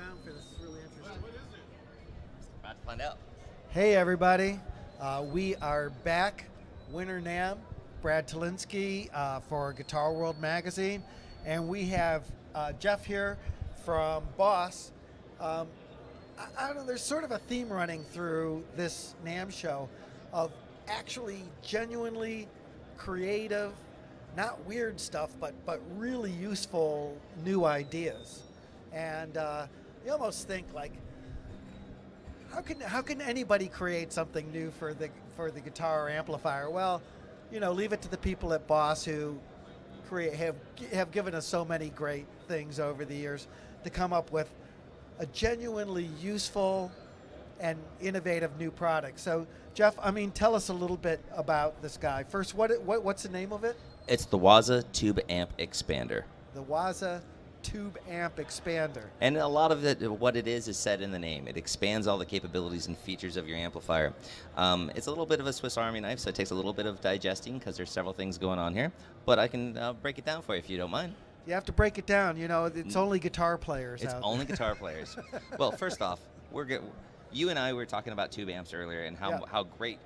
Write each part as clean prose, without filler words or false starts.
around for this. It's really interesting. About to find out. Hey, everybody. We are back. Winter NAMM, Brad Talinsky for Guitar World Magazine. And we have Jeff here from Boss. I don't know, there's sort of a theme running through this NAMM show of actually genuinely creative, not weird stuff, but really useful new ideas. And you almost think like, how can anybody create something new for the guitar or amplifier? Well, leave it to the people at Boss who have given us so many great things over the years to come up with a genuinely useful and innovative new product. So, Jeff, tell us a little bit about this guy. First, what's the name of it? It's the Waza Tube Amp Expander. The Waza Tube Amp Expander. And a lot of it, what it is said in the name. It expands all the capabilities and features of your amplifier. It's a little bit of a Swiss Army knife, so it takes a little bit of digesting because there's several things going on here. But I can break it down for you if you don't mind. You have to break it down. It's only guitar players. It's only guitar players. Well, first off, you and I were talking about tube amps earlier and how great,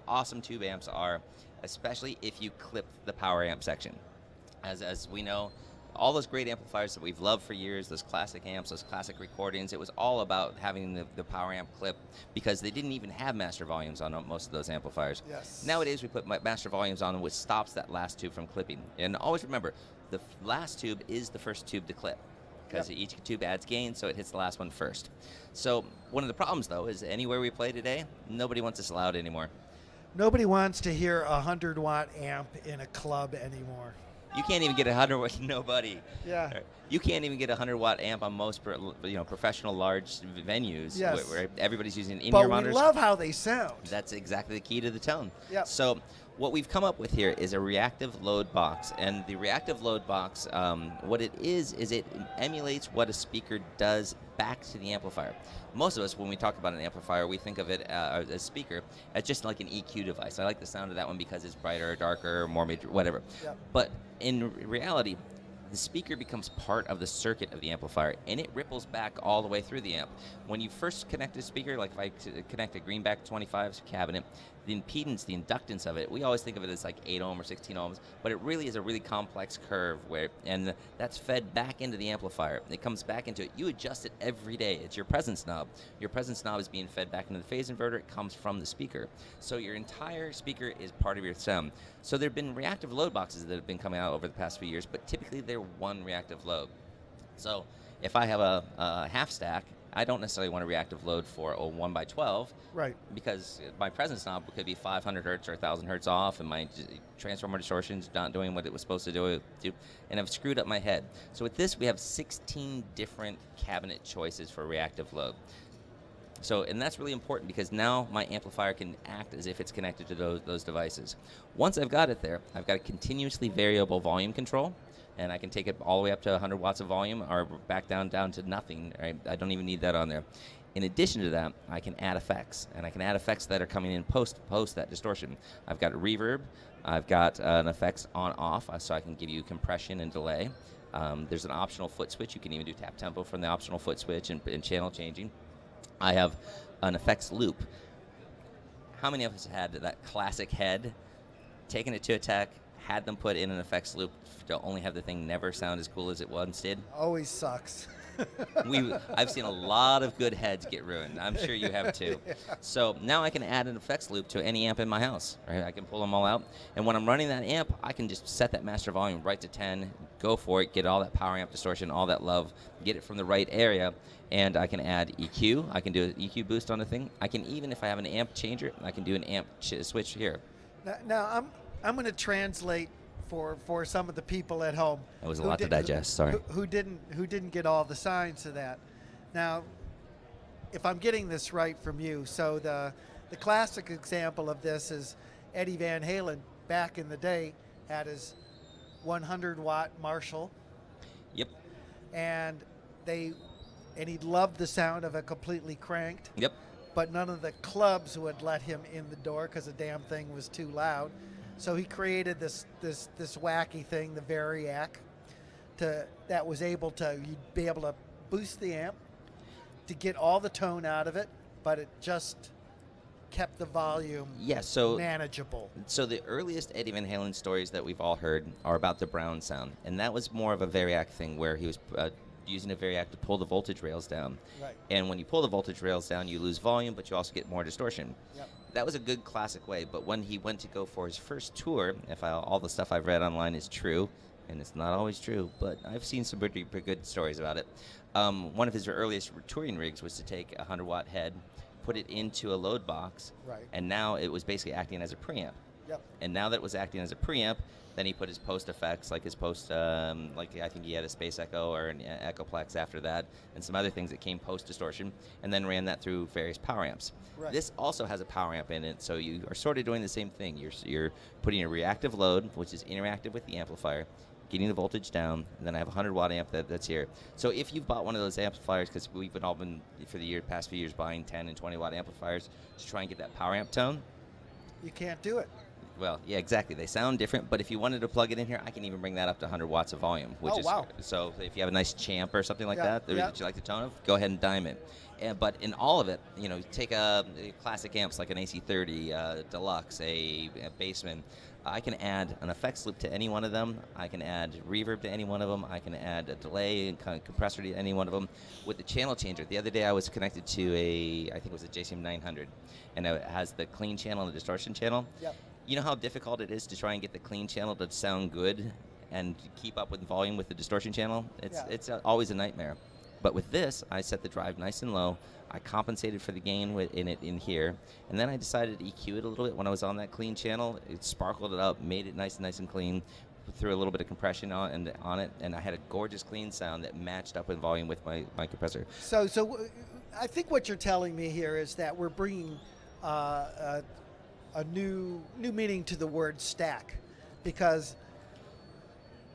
awesome tube amps are, especially if you clip the power amp section. As we know, all those great amplifiers that we've loved for years, those classic amps, those classic recordings, it was all about having the power amp clip because they didn't even have master volumes on most of those amplifiers. Yes. Nowadays, we put master volumes on which stops that last tube from clipping. And always remember, the last tube is the first tube to clip because each tube adds gain, so it hits the last one first. So one of the problems, though, is anywhere we play today, nobody wants us loud anymore. Nobody wants to hear a 100-watt amp in a club anymore. You can't even get a 100-watt. Nobody. Yeah. You can't even get a 100-watt amp on most professional large venues where everybody's using in-ear monitors. But we love how they sound. That's exactly the key to the tone. Yep. So what we've come up with here is a reactive load box. And the reactive load box, what it is it emulates what a speaker does back to the amplifier. Most of us, when we talk about an amplifier, we think of it as a speaker as just like an EQ device. I like the sound of that one because it's brighter, or darker, or more major, whatever. Yep. But in reality, the speaker becomes part of the circuit of the amplifier, and it ripples back all the way through the amp. When you first connect a speaker, like if I connect a Greenback 25's cabinet, the impedance, the inductance of it, we always think of it as like 8 ohm or 16 ohms, but it really is a really complex curve and that's fed back into the amplifier. It comes back into it. You adjust it every day. It's your presence knob. Your presence knob is being fed back into the phase inverter. It comes from the speaker. So your entire speaker is part of your sound. So there have been reactive load boxes that have been coming out over the past few years, but typically they're one reactive load. So if I have a half stack, I don't necessarily want a reactive load for a 1x12, right? Because my presence knob could be 500 hertz or 1,000 hertz off, and my transformer distortion's not doing what it was supposed to do, and I've screwed up my head. So with this, we have 16 different cabinet choices for reactive load. So, and that's really important because now my amplifier can act as if it's connected to those devices. Once I've got it there, I've got a continuously variable volume control. And I can take it all the way up to 100 watts of volume or back down to nothing. Right? I don't even need that on there. In addition to that, I can add effects. And I can add effects that are coming in post that distortion. I've got reverb. I've got an effects on-off, so I can give you compression and delay. There's an optional foot switch. You can even do tap tempo from the optional foot switch and channel changing. I have an effects loop. How many of us had that classic head, taken it to a tech, had them put in an effects loop to only have the thing never sound as cool as it once did? Always sucks. I've seen a lot of good heads get ruined. I'm sure you have too. Yeah. So now I can add an effects loop to any amp in my house. Right? I can pull them all out. And when I'm running that amp, I can just set that master volume right to 10, go for it, get all that power amp distortion, all that love, get it from the right area, and I can add EQ. I can do an EQ boost on the thing. I can even, if I have an amp changer, I can do an amp switch here. Now I'm going to translate for some of the people at home. That was a lot to digest. Sorry. Who didn't get all the signs to that. Now, if I'm getting this right from you, so the classic example of this is Eddie Van Halen back in the day had his 100-watt Marshall. Yep. And he loved the sound of it completely cranked. Yep. But none of the clubs would let him in the door because the damn thing was too loud. So he created this wacky thing, the Variac, that was able to, you'd be able to boost the amp, to get all the tone out of it, but it just kept the volume Yeah, so manageable. So the earliest Eddie Van Halen stories that we've all heard are about the Brown sound, and that was more of a variac thing where he was using a variac to pull the voltage rails down. Right. And when you pull the voltage rails down, you lose volume, but you also get more distortion. Yep. That was a good classic way, but when he went to go for his first tour, if all the stuff I've read online is true, and it's not always true, but I've seen some pretty good stories about it. One of his earliest touring rigs was to take a 100-watt head, put it into a load box, Right. and now it was basically acting as a preamp. Yep. And now that it was acting as a preamp, then he put his post effects, like his post, like I think he had a Space Echo or an Echoplex after that, and some other things that came post distortion, and then ran that through various power amps. Right. This also has a power amp in it, so you are sort of doing the same thing. You're putting a reactive load, which is interactive with the amplifier, getting the voltage down, and then I have a 100-watt amp that's here. So if you've bought one of those amplifiers, because we've all been, for the past few years, buying 10 and 20-watt amplifiers to try and get that power amp tone, You can't do it. well, yeah, exactly. They sound different, but if you wanted to plug it in here, I can even bring that up to 100 watts of volume. Which Oh, is, wow. So if you have a nice champ or something like Yeah, that yeah. that you like the tone of, go ahead and dime it. But in all of it, you know, take classic amps like an AC30 Deluxe, a Bassman. I can add an effects loop to any one of them. I can add reverb to any one of them. I can add a delay and kind of compressor to any one of them. With the channel changer, the other day I was connected to I think it was a JCM 900, and it has the clean channel and the distortion channel. Yep. You know how difficult it is to try and get the clean channel to sound good and keep up with volume with the distortion channel? It's always a nightmare. But with this, I set the drive nice and low. I compensated for the gain in here, and then I decided to EQ it a little bit when I was on that clean channel. It sparkled it up, made it nice and clean, threw a little bit of compression on it, and I had a gorgeous clean sound that matched up in volume with my compressor. So I think what you're telling me here is that we're bringing a new meaning to the word stack, because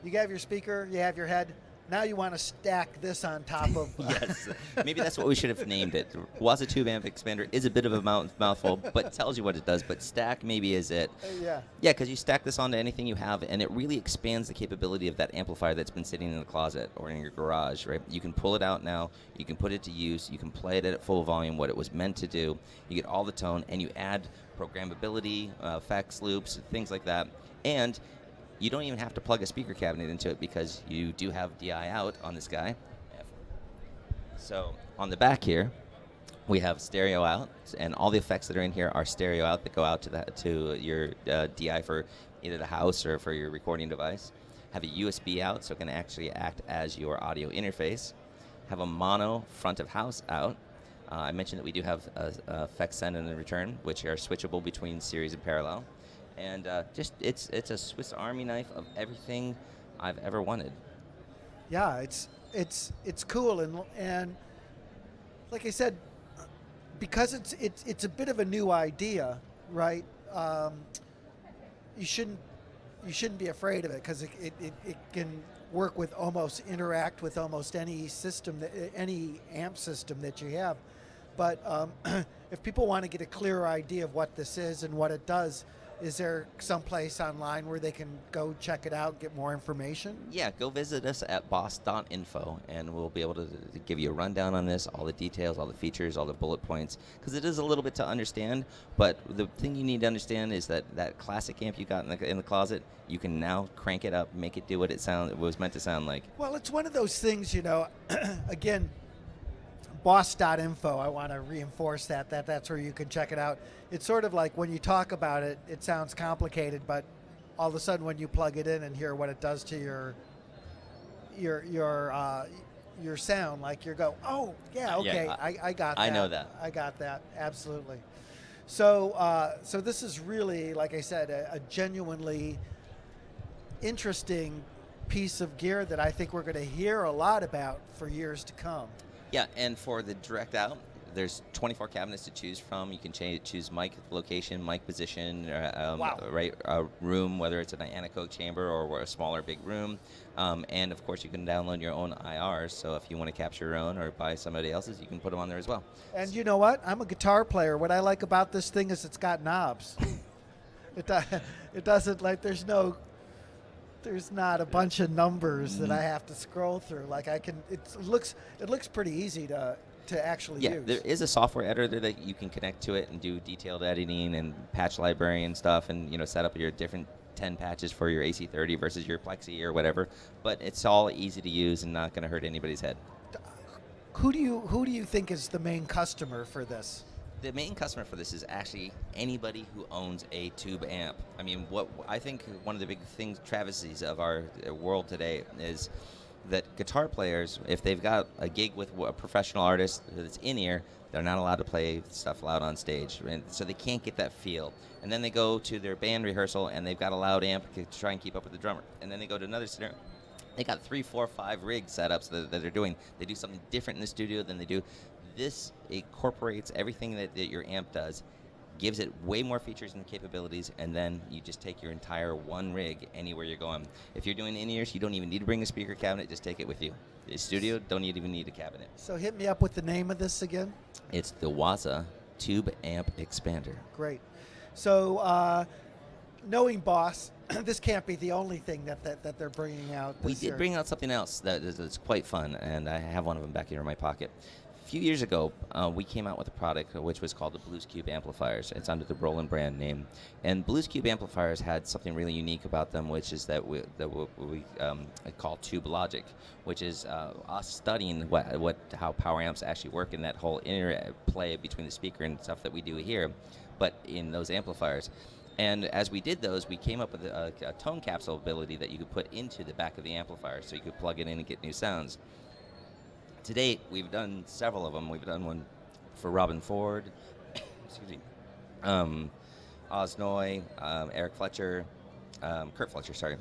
you have your speaker, you have your head. Now you want to stack this on top of. Yes, maybe that's what we should have named it. Waza Tube Amp Expander is a bit of a mouthful, but tells you what it does. But stack maybe is it. Yeah. Yeah, because you stack this onto anything you have, and it really expands the capability of that amplifier that's been sitting in the closet or in your garage, right? You can pull it out now. You can put it to use. You can play it at full volume, what it was meant to do. You get all the tone, and you add programmability, effects loops, things like that. And you don't even have to plug a speaker cabinet into it because you do have DI out on this guy. So on the back here, we have stereo out, and all the effects that are in here are stereo out that go out to your DI for either the house or for your recording device. Have a USB out, so it can actually act as your audio interface. Have a mono front of house out. I mentioned that we do have effects send and return, which are switchable between series and parallel. And just it's a Swiss Army knife of everything I've ever wanted. Yeah, it's cool, and like I said, because it's a bit of a new idea, right? You shouldn't be afraid of it, because it can interact with almost any system, any amp system that you have. But if people want to get a clearer idea of what this is and what it does, is there some place online where they can go check it out, get more information? Yeah, go visit us at boss.info, and we'll be able to give you a rundown on this, all the details, all the features, all the bullet points, because it is a little bit to understand, but the thing you need to understand is that classic amp you got in the closet, you can now crank it up, make it do what it was meant to sound like. Well, it's one of those things, again, boss.info, I want to reinforce that's where you can check it out. It's sort of like when you talk about it, it sounds complicated, but all of a sudden when you plug it in and hear what it does to your sound, like you go, oh, yeah, okay, Yeah, I got that. I know that. I got that, absolutely. So this is really, like I said, a genuinely interesting piece of gear that I think we're going to hear a lot about for years to come. Yeah, and for the direct out, there's 24 cabinets to choose from. You can choose mic location, mic position, Wow. right, room, whether it's an anechoic chamber or a smaller big room. And of course, you can download your own IRs. So if you want to capture your own or buy somebody else's, you can put them on there as well. And you know what? I'm a guitar player. What I like about this thing is it's got knobs. It doesn't, like, there's not a bunch of numbers that I have to scroll through. Like it looks pretty easy to to actually Yeah, use. there is a software editor that you can connect to it and do detailed editing and patch library and stuff, and set up your different 10 patches for your AC30 versus your Plexi or whatever. But it's all easy to use and not going to hurt anybody's head. Who do you think is the main customer for this? The main customer for this is actually anybody who owns a tube amp. I mean, what I think one of the big things, travesties of our world today is that guitar players, if they've got a gig with a professional artist that's in ear, they're not allowed to play stuff loud on stage, and so they can't get that feel. And then they go to their band rehearsal and they've got a loud amp to try and keep up with the drummer. And then they go to another scenario. They got 3, 4, 5 rig setups that they're doing. They do something different in the studio than they do. This incorporates everything that your amp does, gives it way more features and capabilities, and then you just take your entire one rig anywhere you're going. If you're doing in-ears, you don't even need to bring a speaker cabinet, just take it with you. The studio, don't even need a cabinet. So hit me up with the name of this again. It's the Waza Tube Amp Expander. Great. So knowing Boss, this can't be the only thing that they're bringing out this We did year. bring out something else that's quite fun, and I have one of them back here in my pocket. A few years ago, we came out with a product which was called the Blues Cube amplifiers. It's under the Roland brand name, and Blues Cube amplifiers had something really unique about them, which is that we call Tube Logic, which is us studying how power amps actually work in that whole interplay between the speaker and stuff that we do here, but in those amplifiers. And as we did those, we came up with a tone capsule ability that you could put into the back of the amplifier, so you could plug it in and get new sounds. To date, we've done several of them. We've done one for Robin Ford, excuse me, Oz Noy, Eric Fletcher, Kurt Fletcher, sorry,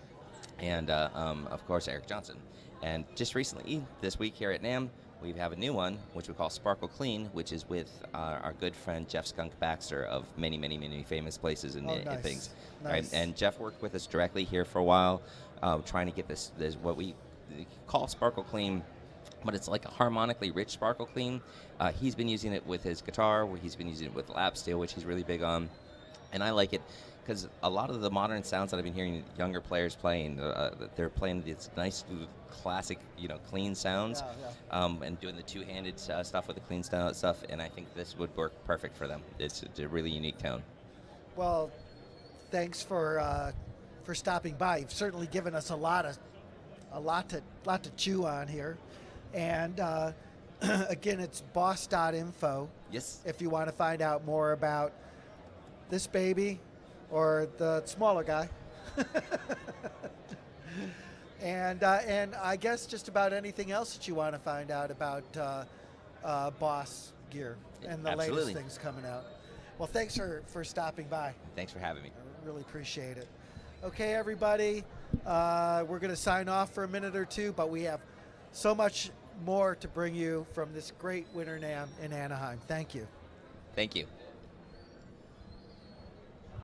and of course Eric Johnson. And just recently, this week here at NAMM, we have a new one, which we call Sparkle Clean, which is with our good friend Jeff Skunk Baxter of many, many, many famous places and, and things. Nice. Right? And Jeff worked with us directly here for a while, trying to get this what we call Sparkle Clean, but it's like a harmonically rich Sparkle Clean. He's been using it with his guitar, where he's been using it with lap steel, which he's really big on. And I like it because a lot of the modern sounds that I've been hearing younger players playing, they're playing these nice, classic, clean sounds, and doing the two-handed stuff with the clean stuff. And I think this would work perfect for them. It's a really unique tone. Well, thanks for stopping by. You've certainly given us a lot to chew on here. And again, it's boss.info. Yes. If you want to find out more about this baby or the smaller guy. and I guess just about anything else that you want to find out about Boss gear and the latest things coming out. Well, thanks for stopping by. Thanks for having me. I really appreciate it. Okay, everybody, we're going to sign off for a minute or two, but we have so much more to bring you from this great Winter NAMM in Anaheim. Thank you. Thank you.